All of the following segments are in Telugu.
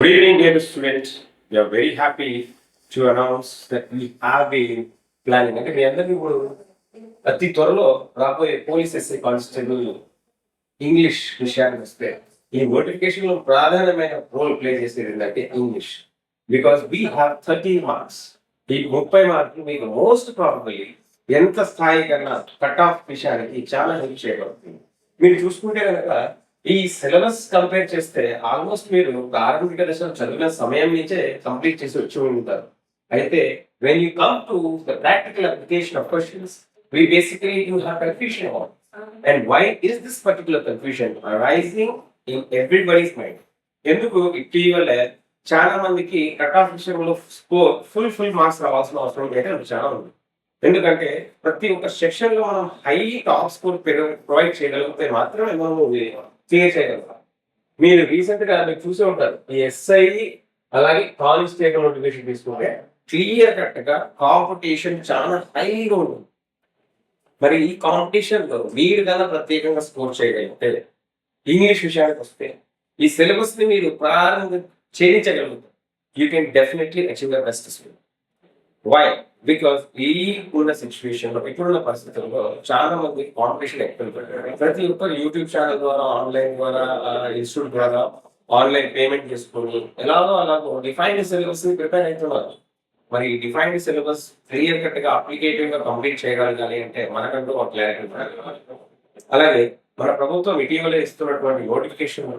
Good evening, dear students. We are very happy to announce that we have been planning. అంటే మీ అందరికీ ఇప్పుడు అతి త్వరలో రాబోయే పోలీస్ ఎస్ఐ కానిస్టేబుల్ ఇంగ్లీష్ విషయానికి వస్తే ఈ నోటిఫికేషన్ లో ప్రధానమైన రోల్ ప్లే చేసేది ఏంటంటే English. Because we have 30 marks. ఈ 30 మార్కులు మీకు మోస్ట్ ప్రాబబ్లీ ఎంత స్థాయి కన్నా కట్ ఆఫ్ విషయానికి చాలా హెల్ప్ చేయబడుతుంది. మీరు చూసుకుంటే కనుక ఈ సిలబస్ కంపేర్ చేస్తే ఆల్మోస్ట్ మీరు ప్రారంభిక దశలో చదివిన సమయం నుంచే కంప్లీట్ చేసి వచ్చి ఉంటారు. అయితే when you come to the practical application of questions we basically you have confusion about. And why is this particular confusion arising in everybody's mind? ఎందుకు ఇటీవల చాలా మందికి కట్ ఆఫ్ విషయంలో స్కోర్ ఫుల్ మార్క్స్ రావాల్సిన అవసరం అయితే చాలా ఉంది. ఎందుకంటే ప్రతి ఒక్క సెక్షన్ లో మనం హై టాప్ స్కోర్ ప్రొవైడ్ చేయగలిగితే మాత్రమే మనం క్లియర్ చేయగలుగుతాం. మీరు రీసెంట్ గా మీరు చూసే ఉంటారు ఈ ఎస్ఐ అలాగే కానిస్టేబుల్ నోటిఫికేషన్ తీసుకుంటే క్లియర్ కట్ గా కాంపిటీషన్ చాలా హైగా ఉంటుంది. మరి ఈ కాంపిటీషన్ లో మీరు కన్నా ప్రత్యేకంగా స్కోర్ చేయగలిగితే ఇంగ్లీష్ విషయానికి వస్తే ఈ సిలబస్ ని మీరు ప్రారంభం ఛేదించగలుగుతారు. You can definitely achieve the best score. Why? Because ఈ ఉన్న సిచ్యువేషన్ లో ఇప్పుడున్న పరిస్థితుల్లో చాలా మంది కాంపిటీషన్ ఎక్కువ. ప్రతి ఒక్కరు యూట్యూబ్ ఛానల్ ద్వారా, ఆన్లైన్ ద్వారా, ఇన్స్టిట్యూట్ ద్వారా ఆన్లైన్ పేమెంట్ చేసుకుని అలాగో డిఫైన్డ్ సిలబస్ ని ప్రిపేర్ అవుతున్నారు. మరి డిఫైన్డ్ సిలబస్ క్లియర్ కట్ గా అప్లికేటివ్ గా కంప్లీట్ చేయగలగాలి అంటే మనకంటూ ఒక క్లారిటీ ఉండాలి. అలాగే మన ప్రభుత్వం ఇటీవల ఇస్తున్నటువంటి నోటిఫికేషన్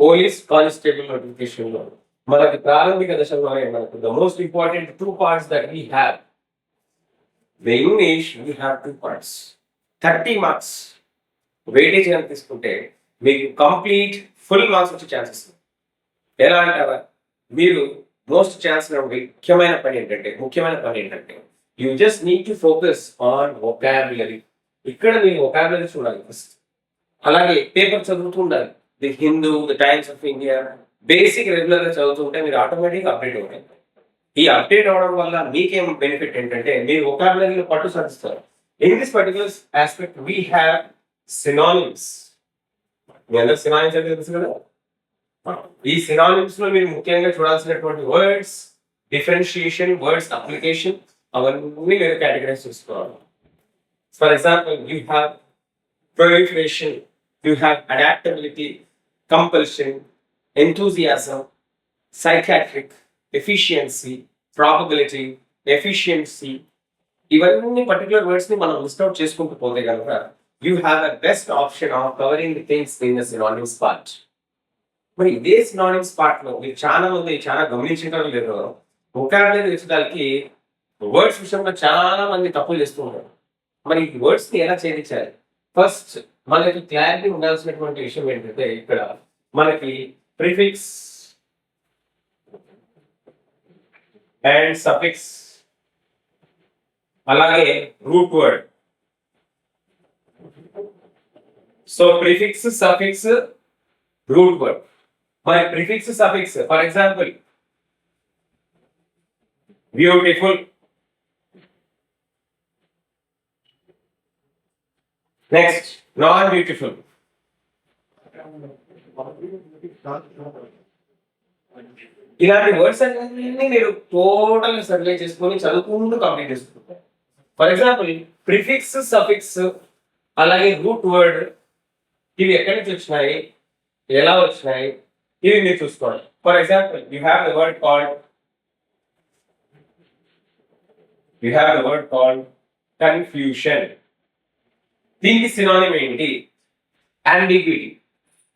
పోలీస్ కానిస్టేబుల్ నోటిఫికేషన్ లో మనకి ప్రారంభిక దశలోనే మనకు the most important 2 parts that we have. The English we have 2 parts. 30 marks weightage అని తీసుకుంటే మీకు కంప్లీట్ ఫుల్ మార్క్స్ వచ్చే ఛాన్సెస్. ఎలా అంటారా? మీరు మోస్ట్ ఛాన్స్ ముఖ్యమైన పని ఏంటంటే you just need to focus on vocabulary. ఇక్కడ మీరు వొకాబులరీ చూడాలి ఫస్ట్. అలాగే పేపర్ చదువుతూ ఉండాలి. The Hindu, the times of India basic regular గా చదువుతుంటే మీరు ఆటోమేటిక్ అప్డేట్ అవుతారు. ఈ అప్డేట్ అవడం వల్ల మీకేం బెనిఫిట్ ఏంటంటే మీరు వొకాబులరీలో పట్టు సాధిస్తారు. In this particular aspect we have synonyms. మీ అందరూ సినానిమ్స్ అంటే తెలుసు కదా. ఈ సినానిమ్స్ లో మీరు ముఖ్యంగా చూడాల్సినటువంటి వర్డ్స్ డిఫరెన్షియేషన్, వర్డ్స్ అప్లికేషన్ అవన్నీ మీరు కేటగరైజ్ చేసుకోవాలి. For example you have proliferation, you have adaptability, compulsion, enthusiasm, psychiatric, efficiency, probability, efficiency. ఇవన్నీ పర్టికులర్ వర్డ్స్ ని మనం లిస్ట్ అవుట్ చేసుకుంటూ పోతే కనుక you have a best option of covering the things in the synonyms part. మరి ఇదే సినానిమ్స్ పార్ట్ లో మీరు చాలా మంది గమనించడం లేదు, వొకాబులరీ తెచ్చడానికి వర్డ్స్ విషయంలో చాలా మంది తప్పులు చేస్తూ ఉంటారు. మరి ఈ వర్డ్స్ ని ఎలా ఛేదించాలి? ఫస్ట్ మనకి క్లారిటీ ఉండాల్సినటువంటి విషయం ఏంటంటే ఇక్కడ మనకి ప్రిఫిక్స్ అండ్ సఫిక్స్ అలాగే root word. So prefix, suffix, root word. మరి prefix, suffix for example beautiful, next non beautiful. ఇలాంటి వర్డ్స్ అన్ని మీరు టోటల్ సర్వే చేసుకొని చదువుకుంటూ కంప్లీట్ చేసుకుంటారు. ఫర్ ఎగ్జాంపుల్ ప్రిఫిక్స్, సఫిక్స్ అలాగే రూట్ వర్డ్ ఇవి ఎక్కడి నుంచి వచ్చినాయి, ఎలా వచ్చినాయి, ఇవి మీరు చూసుకోవాలి. For example you have the word called confusion. దీనికి సినానిమ్ ఏంటి? ambiguity.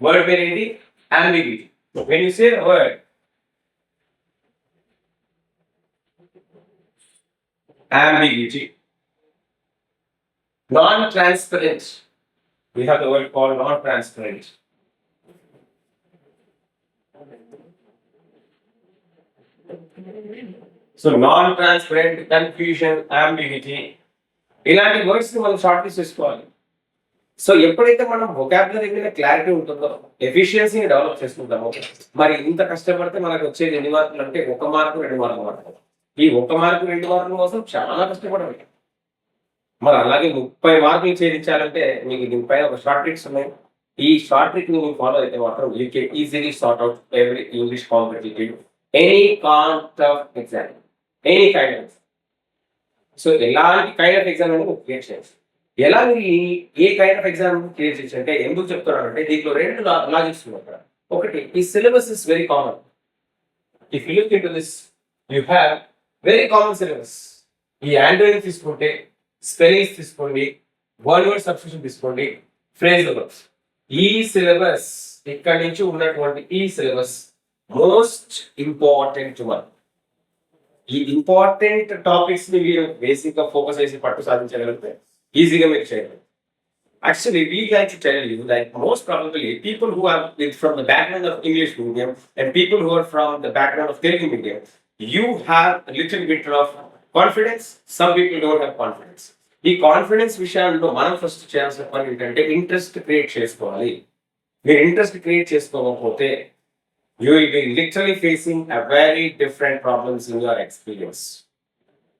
వర్డ్ పేరు ఏంటి? ambiguity. when you say the word ambiguity, non-transparent, we have the word called non-transparent. So non-transparent, confusion, ambiguity ఇలాంటి వర్డ్స్ ని మనం షార్ట్ లిస్ట్ చేసుకోవాలి. సో ఎప్పుడైతే మనం వొకాబులరీ మీద క్లారిటీ ఉంటుందో ఎఫిషియన్సీని డెవలప్ చేసుకుంటామో మరి ఇంత కష్టపడితే మనకు వచ్చేది ఎన్ని మార్కులు అంటే 1 మార్కు 2 మార్కులు మాత్రమే. ఈ 1 మార్కు 2 మార్కుల కోసం చాలా కష్టపడాలి. మరి అలాగే 30 మార్కులు ఛేదించాలంటే మీకు దీనిపైన ఒక షార్ట్ ట్రిక్స్ ఉన్నాయి. ఈ షార్ట్ ట్రిక్ ని మీరు ఫాలో అయితే మాత్రం you can easily sort out every English competitive any can't of exam, any kind of. So ఎలాంటి కైండ్ ఆఫ్ ఎగ్జామ్ అనేది క్రియేట్ చేయొచ్చు. ఎలా మీరు ఏ కైండ్ ఆఫ్ ఎగ్జామ్ క్రియేట్ చేయొచ్చు అంటే ఎందుకు చెప్తున్నానంటే దీంట్లో రెండు లాజిక్స్ ఉన్నాయి. ఒకటి, ఈ syllabus is very common. If you look into this you have very common syllabus. ఈ ఆండ్రాయిడ్ తీసుకుంటే స్పెల్లింగ్స్ తీసుకోండి, వర్డ్ సబ్స్టిట్యూషన్ తీసుకోండి, ఫ్రేజల్ వర్బ్స్. ఈ సిలబస్ ఇక్కడ నుంచి ఉన్నటువంటి ఈ సిలబస్ మోస్ట్ ఇంపార్టెంట్ వన్. ఈ ఇంపార్టెంట్ టాపిక్స్ ని మీరు బేసిక్ గా ఫోకస్ చేసి పట్టు సాధించగలిగితే ఈజీగా మీరు చేయగలరు. Actually, we like to tell you that most probably people who are from the background of English medium and people who are from the background of Telugu medium, you have a little bit of confidence. Some people don't have confidence. ఈ కాన్ఫిడెన్స్ విషయంలో మనం ఫస్ట్ చేయాల్సిన పని ఏంటంటే ఇంట్రెస్ట్ క్రియేట్ చేసుకోవాలి. మీరు ఇంట్రెస్ట్ క్రియేట్ చేసుకోకపోతే you will be literally facing a very different problems in your experience.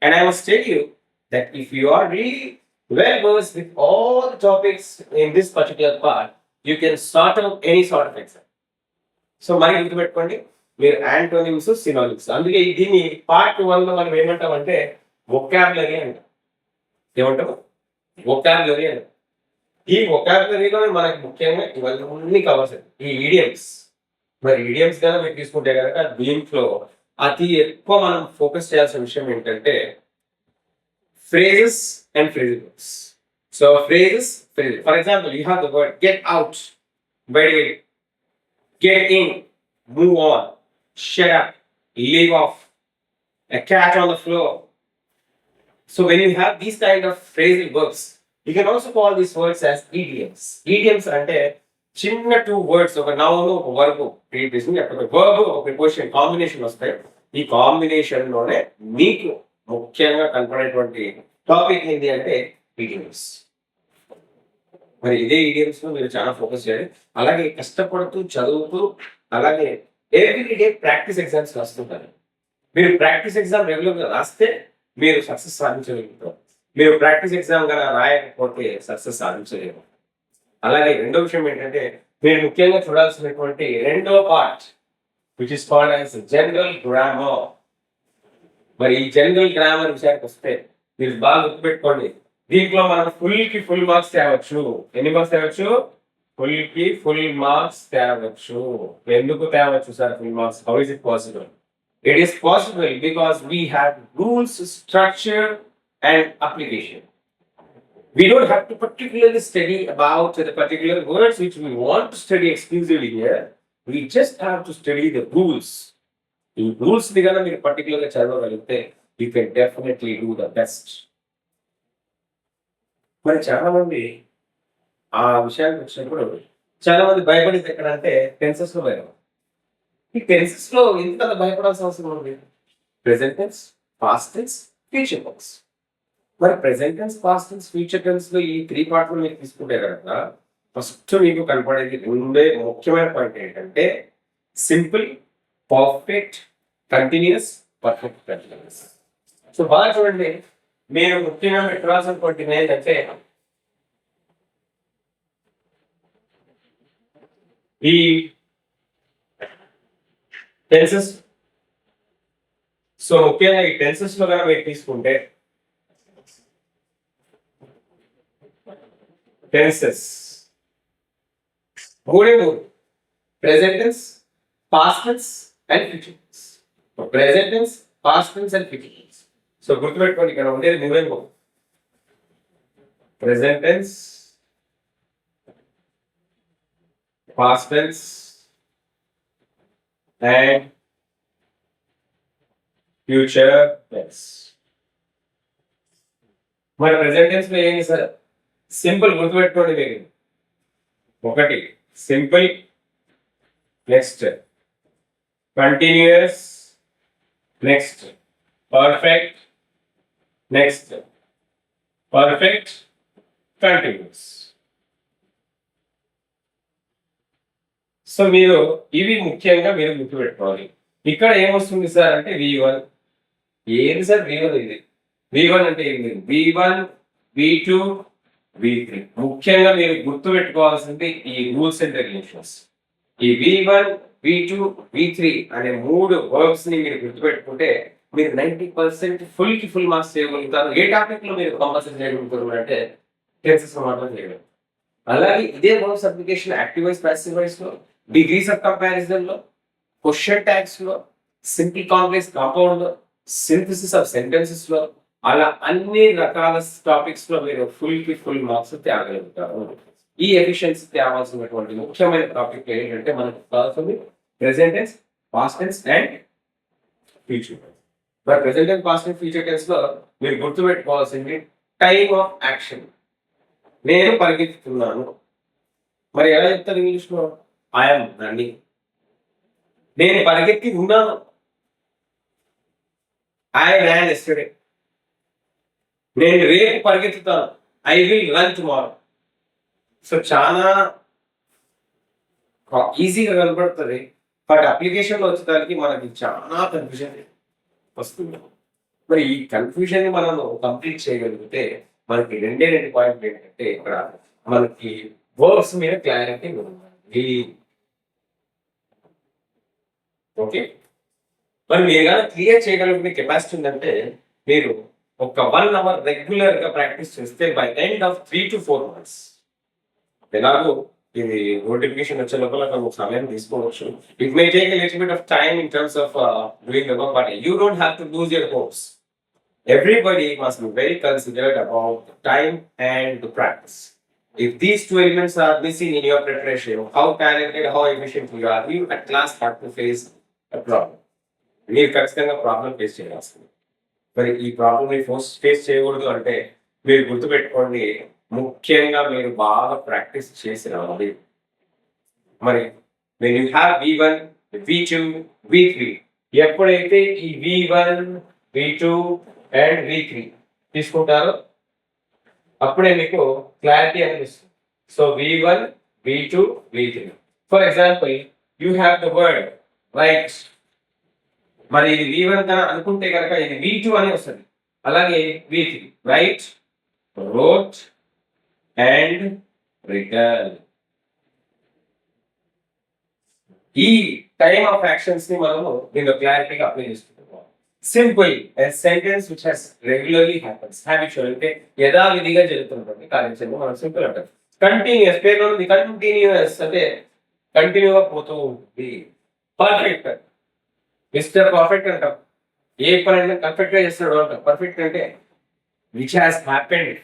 And I must tell you that if you are really well versed with all the topics in this particular part, you can sort out any sort of exam. So మరి గుర్తుపెట్టుకోండి, మీరు యాంటోనిమ్స్, సినోనిమ్స్. అందుకే దీన్ని పార్ట్ 1 లో మనం ఏమంటామంటే వొకాబులరీ అంటాం. ఏమంటాం? వొకాబులరీ అంటాం. ఈ వొకాబులరీలో మనకి ముఖ్యంగా ఇవన్నీ కవర్స్. ఈ ఈడియమ్స్, మరి ఈడియమ్స్ కనుక మీరు తీసుకుంటే కనుక దీంట్లో అతి ఎక్కువ మనం ఫోకస్ చేయాల్సిన విషయం ఏంటంటే phrases and phrasal verbs. So phrases, phrasal. For example, you have the word get out, by the way, get in, move on, shut up, leave off, a cat on the floor. So when you have these kind of phrasal verbs, you can also call these words as idioms. Idioms అంటే చిన్న 2 words, ఒక నౌన్ ఒక వర్బ్ క్రియేట్ చేసి అక్కడ వర్బ్ ఒక ప్రిపోజిషన్ కాంబినేషన్ వస్తాయి. ఈ కాంబినేషన్ లోనే మీకు ముఖ్యంగా కనపడేటువంటి టాపిక్ ఏంటి అంటే ఈడియమ్స్. మరి ఇదే ఈడియమ్స్ లో మీరు చాలా ఫోకస్ చేయాలి. అలాగే కష్టపడుతూ చదువుతూ అలాగే ఎవ్రీడే ప్రాక్టీస్ ఎగ్జామ్స్ రాస్తుంటారు. మీరు ప్రాక్టీస్ ఎగ్జామ్ రెగ్యులర్ గా రాస్తే మీరు సక్సెస్ సాధించగలుగుతారు. మీరు ప్రాక్టీస్ ఎగ్జామ్ కనుక రాయకపోతే సక్సెస్ సాధించలేరు. అలాగే రెండో విషయం ఏంటంటే మీరు ముఖ్యంగా చూడాల్సినటువంటి రెండో part which is called as general grammar. మరి ఈ జనరల్ గ్రామర్ విషయానికి వస్తే మీరు బాగా గుర్తుపెట్టుకోండి, దీంట్లో మనం ఫుల్ మార్క్స్ తేవచ్చు. ఎన్ని మార్క్స్ తేవచ్చు? ఫుల్ మార్క్స్ తేవచ్చు. ఎందుకు తేవచ్చు sir full marks? How is it possible? It is possible because we have rules, structure and application. We don't have to particularly study about the particular words which we want to study exclusively here. We just have to study the rules. ఈ రూల్స్ దిగానే మీరు పర్టికులర్గా చదవగలిగితే you can definitely do the best. మరి చాలా మంది ఆ విషయానికి వచ్చినప్పుడు చాలా మంది భయపడేది ఎక్కడంటే టెన్సెస్ లో భయం. ఈ టెన్సెస్ లో ఎందుకంత భయపడాల్సిన అవసరం ఉంది? Present tense, past tense, future tense. మరి present tense, past tense, future tense లో ఈ 3 పార్ట్లు మీరు తీసుకుంటే కనుక ఫస్ట్ మీకు కనపడేది ఉండే ముఖ్యమైన పాయింట్ ఏంటంటే simple, perfect, continuous, perfect continuous. So బాగా చూడండి, మీరు ముఖ్యంగా పెట్టాల్సిన ఏంటంటే ఈ టెన్సెస్. సో ముఖ్యంగా ఈ టెన్సెస్ లో కనుక మీరు తీసుకుంటే tenses 3 present tense, past tense and future tense. Present tense, past tense and future tense. So గుర్తుపెట్టుకోండి, ఇక్కడ ఉండేది నువ్వేమో present tense, past tense and future tense. మరి ప్రెసెంట్ టెన్స్ లో ఏంటి సార్? సింపుల్, గుర్తుపెట్టుకోండి మీరు. ఒకటి simple, next continuous, next perfect, next perfect continuous. So మీరు ఇవి ముఖ్యంగా మీరు గుర్తుపెట్టుకోవాలి. ఇక్కడ ఏమొస్తుంది సార్ అంటే V1. ఏది సార్ V1? ఇది V1 అంటే ఏంటి? V1, V2, V3. ముఖ్యంగా మీరు గుర్తు పెట్టుకోవాల్సింది ఈ రూల్స్ అండ్ రెగ్యులేషన్స్. ఈ V1, V2, V3 అనే 3 వర్బ్స్ ని మీరు గుర్తుపెట్టుకుంటే మీరు 90% ఫుల్ మార్క్స్ చేయగలుగుతారు. ఏ టాపిక్ లో మీరు కంపల్సరీ చేయగలుగుతారు అంటే టెన్సెస్ మాత్రం చేయగలరు. అలాగే ఇదే verbs application active voice, passive voice లో, డిగ్రీస్ ఆఫ్ కంపారిజన్ లో, క్వశ్చన్ ట్యాగ్స్ లో, సింపుల్ కాంప్లెక్స్ కాంపౌండ్ లో, సింథసిస్ ఆఫ్ సెంటెన్సెస్ లో, అలా అన్ని రకాల టాపిక్స్ లో మీరు ఫుల్ మార్క్స్ తేగలుగుతారు. ఈ ఎఫిషియన్సీ తేవాల్సినటువంటి ముఖ్యమైన టాపిక్ ఏంటంటే మనకు కావాల్సింది present tense, past tense and future tense. మరి present tense, past tense, future tense లో మీరు గుర్తుపెట్టుకోవాల్సింది టైమ్ ఆఫ్ యాక్షన్. నేను పరిగెత్తుతున్నాను. మరి ఎలా చెప్తారు ఇంగ్లీష్ లో? I'm running. నేను పరిగెత్తి ఉన్నాను. I ran yesterday. నేను రేపు పరిగెత్తుతాను. I will run tomorrow. So చాలా ఈజీగా కనబడుతుంది, బట్ అప్లికేషన్ లో వచ్చేదానికి మనకి చాలా కన్ఫ్యూజన్ వస్తుంది. మరి ఈ కన్ఫ్యూజన్ ని మనం కంప్లీట్ చేయగలిగితే మనకి రెండు పాయింట్లు ఏంటంటే ఇక్కడ మనకి వర్బ్స్ మీద క్లారిటీ ఉంది. ఓకే, మరి మీరు కానీ క్లియర్ చేయగలిగిన కెపాసిటీ ఉందంటే మీరు ఒక 1 hour రెగ్యులర్ గా ప్రాక్టీస్ చేస్తే by end of 3 to 4 months, ఎలాగో ఇది నోటిఫికేషన్ వచ్చే లోపల ఒక సమయం తీసుకోవచ్చు. It may take a little bit of time in terms of doing the work, but you don't have to lose your hopes. Everybody must be very considerate about time and the practice. If these two elements are missing in your preparation, how talented, how efficient you are, you at last have to face a problem. మీరు ఖచ్చితంగా ప్రాబ్లం ఫేస్ చేయాల్సింది. మరి ఈ ప్రాబ్లమ్ ని ఫేస్ చేయకూడదు అంటే మీరు గుర్తుపెట్టుకోండి, ముఖ్యంగా మీరు బాగా ప్రాక్టీస్ చేసి రావాలి. మరి when you have V1, V2, V3, ఎప్పుడైతే ఈ V1, V2 అండ్ V3 తీసుకుంటారో అప్పుడే మీకు క్లారిటీ అనిపిస్తుంది. So V1, V2, V3. For example you have the word right. మరి ఇది V1 కన్నా అనుకుంటే కనుక ఇది V2 అని వస్తుంది. అలాగే V3 right, wrote and return. ఈ టైమ్ ఆఫ్ యాక్షన్స్ ని మనము దీనిలో క్లారిటీగా అప్లై చేసుకుంటాం. Simple a sentence which has regularly happens, habitual అంటే యథావిధిగా జరుగుతుంటుంది కార్యాచరణ మనం సింపుల్ అంటాం. కంటిన్యూస్ పేరులో ఉంది, కంటిన్యూస్ అంటే కంటిన్యూగా పోతూ ఉంటుంది. పర్ఫెక్ట్, మిస్టర్ పర్ఫెక్ట్ అంటాం. ఏ పని అయినా పర్ఫెక్ట్ గా చేస్తాడు అంటాం. పర్ఫెక్ట్ అంటే విచ్ హ్యాస్ హ్యాపెండ్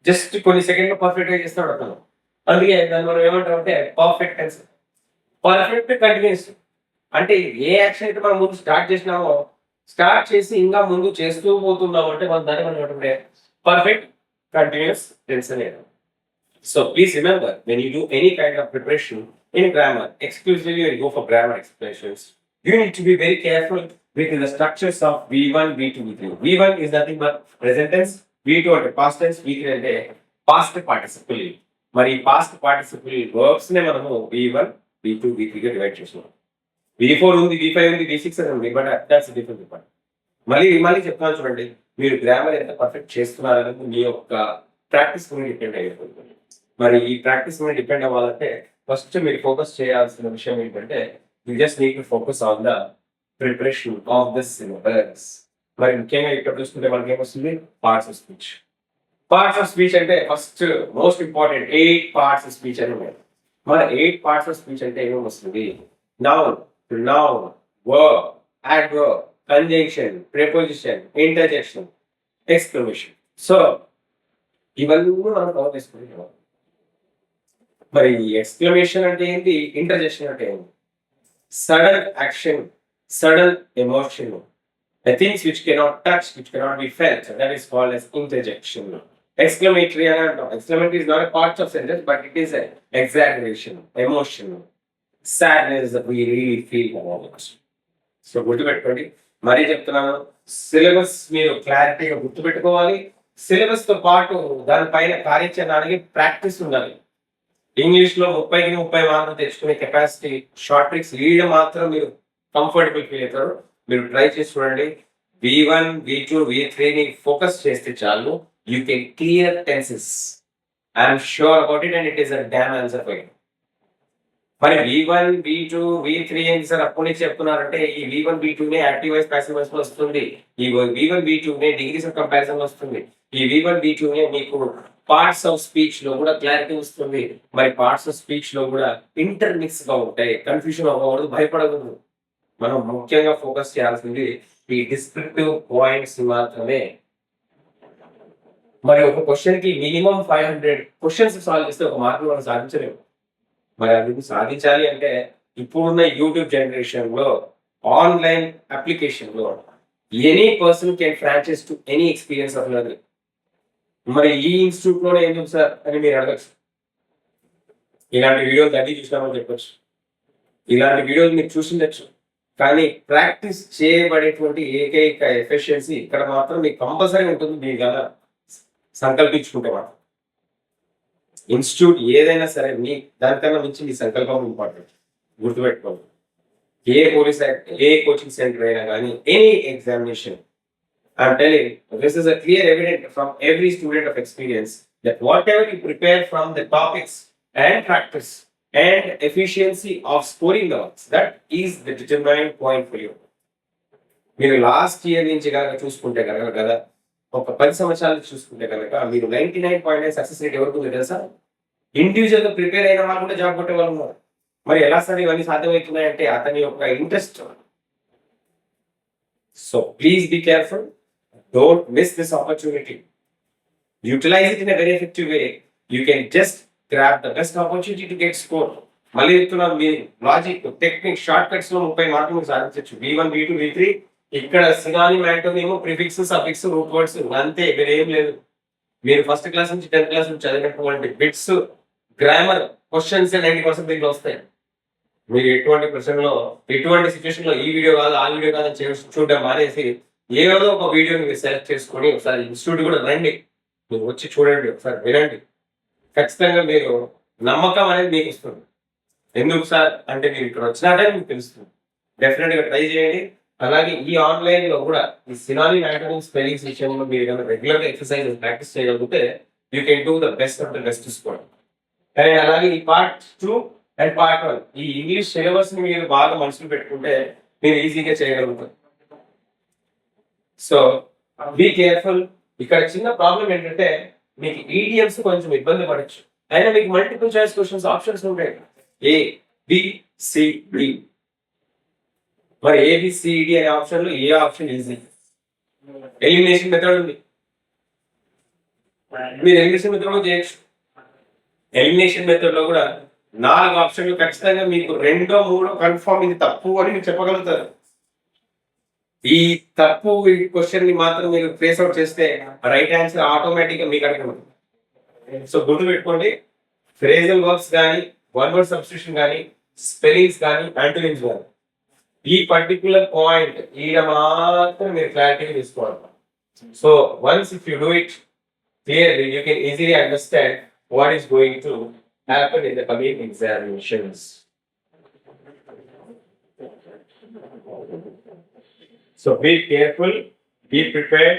జస్ట్ కొన్ని సెకండ్ లో పర్ఫెక్ట్ గా చేస్తాడు అతను. అందుకే దాన్ని మనం ఏమంటాం అంటే పర్ఫెక్ట్ టెన్స్. పర్ఫెక్ట్ కంటిన్యూస్ అంటే ఏ యాక్షన్ అయితే మనం ముందు స్టార్ట్ చేసినామో, స్టార్ట్ చేసి ఇంకా ముందు చేస్తూ పోతున్నాము అంటే దాన్ని మనం ఏమంటే పర్ఫెక్ట్ కంటిన్యూస్ టెన్స్ అనేది. So please remember, when you do any kind of preparation in grammar, exclusively when you go for grammar expressions, you need to be very careful with the structures of V1, V2, V3. V1 is nothing but present tense, V2 అంటే past tense, V3 అంటే past participle. మరి past participle verbs నే మనము V1, V2, V3 గా డివైడ్ చేస్తున్నాం. V4 ఉంది, V5 ఉంది, V6 అని ఉంది, బట్ దట్స్ డిఫరెంట్ పాయింట్. మళ్ళీ చెప్తాను చూడండి, మీరు గ్రామర్ ఎంత పర్ఫెక్ట్ చేస్తున్నారనేది మీ యొక్క ప్రాక్టీస్ మీద డిపెండ్ అయిపోతుంది. మరి ఈ ప్రాక్టీస్ మీద డిపెండ్ అవ్వాలంటే ఫస్ట్ మీరు ఫోకస్ చేయాల్సిన విషయం ఏంటంటే you just need to focus on the preparation of this syllabus. మరి ముఖ్యంగా ఇక్కడ చూసుకుంటే మనకి ఏమొస్తుంది? Parts of speech. Parts of speech అంటే first most important 8 parts of speech అని ఉన్నాయి. మరి 8 పార్ట్స్ ఆఫ్ స్పీచ్ అంటే ఏమేమి వస్తుంది? Noun, verb, adverb, conjunction, preposition, interjection, exclamation. So ఇవన్నీ మనం కవర్ చేసుకుంటున్నాం. మరి ఎక్స్క్లమేషన్ అంటే ఏంటి? ఇంటర్జెక్షన్ అంటే ఏంటి? Sudden action, sudden emotion, the things which cannot touch, which cannot be felt, that is called as interjection. Exclamatory and exclamatory is not a part of sentence, but it is an exaggeration, emotion, sadness that we really feel about it. So గుర్తుపెట్టుకోండి, మరీ చెప్తున్నాను, సిలబస్ మీరు క్లారిటీగా గుర్తుపెట్టుకోవాలి. సిలబస్ తో పాటు దానిపైన కార్యాచరణకి ప్రాక్టీస్ ఉండాలి. ఇంగ్లీష్ లో 30కి 30 మార్కులు తెచ్చుకునే కెపాసిటీ, షార్ట్ ట్రిక్స్ లీడ్ మాత్రం మీరు కంఫర్టబుల్ ఫీల్ అవుతారు. మీరు ట్రై చేసి చూడండి. V1, V2, V3 ని ఫోకస్ చేస్తే చాలు. you can clear tenses. I am sure about it and it is a damn answer for you. మరి V1, V2, V3 ఏంటి సార్ అప్పటి నుంచి చెప్తున్నారంటే ఈ V1, V2 నే యాక్టివ్ వాయిస్ ప్యాసివ్ వాయిస్ లో వస్తుంది. ఈ V1, V2 నే డిగ్రీస్ ఆఫ్ కంపారిజన్ లో వస్తుంది. ఈ V1, V2 నే మీకు పార్ట్స్ ఆఫ్ స్పీచ్ లో కూడా క్లారిటీ వస్తుంది. మరి పార్ట్స్ ఆఫ్ స్పీచ్ లో కూడా ఇంటర్మిక్స్ గా ఉంటాయి. కన్ఫ్యూజన్ అవ్వకూడదు, భయపడకూడదు. మనం ముఖ్యంగా ఫోకస్ చేయాల్సింది ఈ డిస్క్రిప్టివ్ పాయింట్స్ మాత్రమే. మరి ఒక క్వశ్చన్ కి మినిమం 500 క్వశ్చన్స్ సాల్వ్ చేస్తే ఒక మార్కులు మనం సాధించలేము. మరి అది సాధించాలి అంటే ఇప్పుడున్న యూట్యూబ్ జనరేషన్ లో ఆన్లైన్ అప్లికేషన్ లో any person can franchise to any experience of learning. మరి ఈ ఇన్స్టిట్యూట్ లోనే ఎందుకు సార్ అని మీరు అడగచ్చు. ఇలాంటి వీడియోలు తగ్గి చూసినామని చెప్పచ్చు, ఇలాంటి వీడియోలు మీరు చూసిండొచ్చు, కానీ ప్రాక్టీస్ చేయబడేటువంటి ఏకైక ఎఫిషియన్సీ ఇక్కడ మాత్రం మీకు కంపల్సరీ ఉంటుంది. మీరు కదా సంకల్పించుకుంటే మాత్రం ఇన్స్టిట్యూట్ ఏదైనా సరే మీ దానికన్నా మించి మీ సంకల్పం ఇంపార్టెంట్. గుర్తుపెట్టుకోండి. ఏ పోలీస్ ఏ కోచింగ్ సెంటర్ అయినా కానీ any examination, I'm telling this is a clear evident from every student of experience that what ever you prepare from the topics and practice and efficiency of scoring the marks, that is the determining point for you. మీరు లాస్ట్ ఇయర్ నుంచి కనుక చూసుకుంటే కనుక కదా ఒక 10 సంవత్సరాలు చూసుకుంటే కనుక మీరు 99.9 సక్సెస్ రేట్ ఎవరికి ఉంది తెలుసా? ఇండివిజువల్ గా ప్రిపేర్ అయిన వాళ్ళు కూడా జాబ్ కొట్టే వాళ్ళు ఉన్నారు. మరి ఎలా సరే ఇవన్నీ సాధ్యమవుతున్నాయంటే అతని యొక్క interest. So please be careful, don't miss this opportunity, utilize it in a very effective way. You can just grab the best opportunity to get score. మళ్ళీ చెప్తున్నాను, మీ లాజిక్ టెక్నిక్ షార్ట్ కట్స్ లో 30 మార్కులు మీరు సాధించవచ్చు. V1, V2, V3 ఇక్కడ synonym antonym prefix suffix root words అంతే, వేరే ఏం లేదు. మీరు ఫస్ట్ క్లాస్ నుంచి 10th క్లాస్ నుంచి చదివినటువంటి బిట్స్ గ్రామర్ క్వశ్చన్స్ 90% దీంట్లో వస్తాయి. మీరు ఎటువంటి ప్రశ్నలో ఎటువంటి సిచ్యువేషన్ లో ఈ వీడియో కాదు ఆ వీడియో కాదు అని చూడడం మానేసి ఏదో ఒక వీడియోని మీరు సెలెక్ట్ చేసుకొని ఒకసారి ఇన్స్టిట్యూట్ కూడా రండి, మీరు వచ్చి చూడండి, ఒకసారి వినండి. ఖచ్చితంగా మీరు నమ్మకం అనేది మీకు ఇస్తుంది. ఎందుకు సార్ అంటే మీరు ఇక్కడ వచ్చినాకే మీకు తెలుస్తుంది. డెఫినెట్ గా ట్రై చేయండి. అలాగే ఈ ఆన్లైన్ లో కూడా ఈ సినానిమ్ యాంటోనిమ్ స్పెల్లింగ్స్ విషయంలో మీరు ఏదైనా రెగ్యులర్ గా ఎక్సర్సైజ్ ప్రాక్టీస్ చేయగలిగితే you can do the best of the best score. కానీ అలాగే ఈ పార్ట్ 2 అండ్ పార్ట్ 1 ఈ ఇంగ్లీష్ సిలబస్ ని మీరు బాగా మనసులో పెట్టుకుంటే మీరు ఈజీగా చేయగలుగుతారు. So be careful. ఇక్కడ చిన్న ప్రాబ్లం ఏంటంటే మీకు ఈడియమ్స్ కొంచెం ఇబ్బంది పడచ్చు, అయినా మీకు మల్టిపుల్ చాయిస్ క్వశ్చన్స్ ఆప్షన్స్ ఉంటాయి. A B C D. మరి ఏబిసిడి అనే ఆప్షన్ లో ఏ ఆప్షన్ ఈజీ? ఎలిమినేషన్ మెథడ్ ఉంది, మీరు ఎలిమినేషన్ మెథడ్ లో చేయొచ్చు. ఎలిమినేషన్ మెథడ్ లో కూడా 4 ఆప్షన్లు ఖచ్చితంగా మీకు 2, 3 కన్ఫర్మ్ ఇది తప్పు అని మీరు చెప్పగలుగుతారు. ఈ తప్పు ఈ క్వశ్చన్ ని మాత్రం మీరు ట్రేస్ అవుట్ చేస్తే రైట్ ఆన్సర్ ఆటోమేటిక్ గా మీకు అడగదు. సో గుర్తు పెట్టుకోండి, ఫ్రేజల్ వర్బ్స్ కానీ, వన్ వర్డ్ సబ్స్టిట్యూషన్ కానీ, స్పెల్లింగ్స్ కానీ, యాంటోనిమ్స్ కానీ, ఈ పర్టికులర్ పాయింట్ ఈడ మాత్రం మీరు క్లారిటీ తీసుకోవాలి. So once if you do it clearly you can easily understand what is going to happen in the coming examinations. So be careful, be prepared,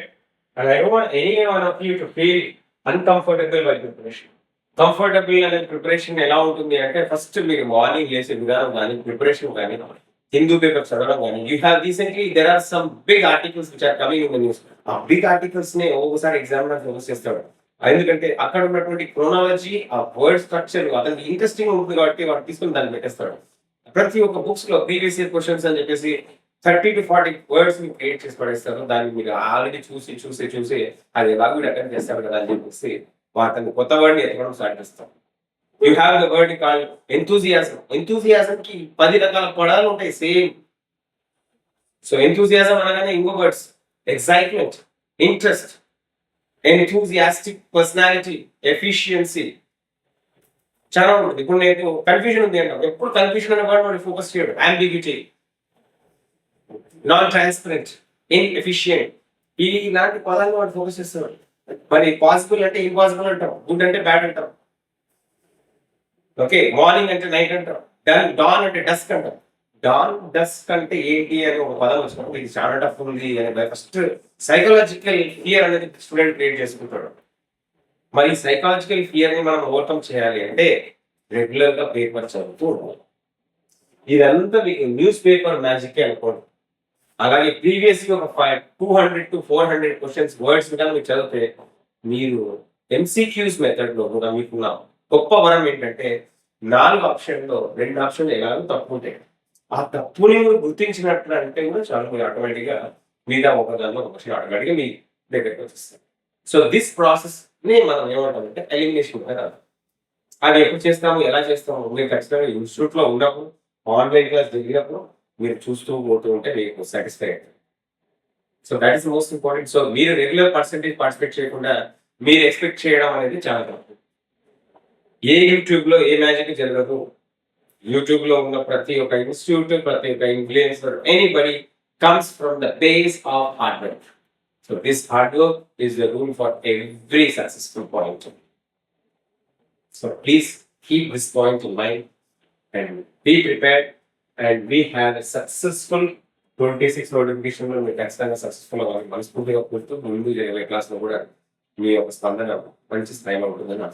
and I don't want any one of you to feel uncomfortable while preparation. Comfortable అనే ప్రిపరేషన్ ఎలా ఉంటుంది అంటే ఫస్ట్ మీరు మార్నింగ్ లేసే విధానం కానీ, ప్రిపరేషన్ కానీ, హిందూ పేపర్ చదవడం కానీ, you have recently there are some big articles which are coming in the news. ఆ బిగ్ ఆర్టికల్స్ ని ఒక్కొక్కసారి ఎగ్జామినర్ ఫోకస్ చేస్తాడు. ఎందుకంటే అక్కడ ఉన్నటువంటి క్రోనాలజీ, ఆ వర్డ్ స్ట్రక్చర్ అతనికి ఇంట్రెస్టింగ్ ఉంటుంది కాబట్టి వాడు తీసుకుని దాన్ని పెట్టేస్తాడు. ప్రతి ఒక్క బుక్స్ లో ప్రీవియస్ ఇయర్ క్వశ్చన్స్ అని చెప్పేసి 30 to 40 వర్డ్స్ ని క్రియేట్ చేసి పడేస్తారు. దాన్ని మీరు ఆల్రెడీ చూసి అది ఎలాగో వీడు అటెంప్ట్ చేస్తారు కదా అని చెప్పేసి వాటిని కొత్త వర్డ్ ని ఎత్తడం స్టార్ట్ చేస్తాం. You have the word called enthusiasm. Enthusiasm కి 10 రకాల పదాలు ఉంటాయి సేమ్. సో ఎంతూజియాజం అనగానే ఇంకో words excitement, interest, enthusiastic, personality, efficiency చాలా ఉంటుంది. ఇప్పుడు నేను కన్ఫ్యూజన్ ఉంది అంటాం, ఎప్పుడు కన్ఫ్యూజన్ అనే వర్డ్ ఫోకస్ చేయడం. అంబిగ్యూటీ, నాన్ ట్రాన్స్పరెంట్, ఇన్ఎఫిషియెంట్, ఇలాంటి పదాలను వాడు ఫోకస్ చేస్తున్నాడు. మరి పాసిబుల్ అంటే ఇంపాసిబుల్ అంటాం, గుడ్ అంటే బ్యాడ్ అంటాం, ఓకే మార్నింగ్ అంటే నైట్ అంటాం, డాన్ అంటే డస్క్ అంటాం, డాన్ డస్క్ అంటే ఏంటి అని ఒక పదం వచ్చినప్పుడు ఇది చాలా టఫ్ ఉంది అని ఫస్ట్ సైకలాజికల్ ఫియర్ అనేది స్టూడెంట్ క్రియేట్ చేసుకుంటాడు. మరి సైకలాజికల్ ఫియర్ ని మనం ఓవర్కమ్ చేయాలి అంటే రెగ్యులర్ గా పేపర్ చదువుతూ ఉండాలి. ఇదంతా మీకు న్యూస్ పేపర్ మ్యాజిక్ అనుకోండి. అలాగే ప్రీవియస్ గా ఒక 200 to 400 క్వశ్చన్స్ వర్డ్స్ మీద మీరు చదివితే మీరు ఎంసీక్యూస్ మెథడ్ లో కూడా మీకున్న గొప్ప వరం ఏంటంటే 4 ఆప్షన్లో 2 ఆప్షన్లు ఎలాగో తప్పు ఉంటాయి. ఆ తప్పుని మీరు గుర్తించినట్లు అంటే కూడా చాలా మీరు ఆటోమేటిక్ గా మీద ఒక దానిలో ఒక క్వశ్చన్ ఆటోమేటిక్ గా మీ దగ్గరికి వచ్చేస్తుంది. సో దిస్ ప్రాసెస్ ని మనం ఏమంటామంటే ఎలిమినేషన్ మెథడ్. అది ఎప్పుడు చేస్తాము, ఎలా చేస్తాము, మీరు ఖచ్చితంగా ఇన్స్టిట్యూట్ లో ఉన్నప్పుడు ఆన్లైన్ క్లాస్ జరిగినప్పుడు మీరు చూస్తూ పోతూ ఉంటే మీకు సాటిస్ఫై అవుతుంది. So that is most important. So మీరు రెగ్యులర్ పర్సెంటేజ్ పార్టిసిపేట్ చేయకుండా మీరు ఎక్స్పెక్ట్ చేయడం అనేది చాలా తప్పు. ఏ యూట్యూబ్ లో ఏ మ్యాజిక్ జరగదు. యూట్యూబ్ లో ఉన్న ప్రతి ఒక్క ఇన్స్టిట్యూట్, ప్రతి ఒక్క influencer, anybody comes from the base of hard work. So this hard work is the rule for every successful point. So please keep this point in mind and be prepared and we have a successful 26 notification లో మీరు ఖచ్చితంగా సక్సెస్ఫుల్ అవ్వాలి. మనస్ఫూర్తిగా కోరుతూ ముందు జరిగే క్లాస్ లో కూడా మీ యొక్క స్పందన మంచి స్థాయిలో ఉంటుందని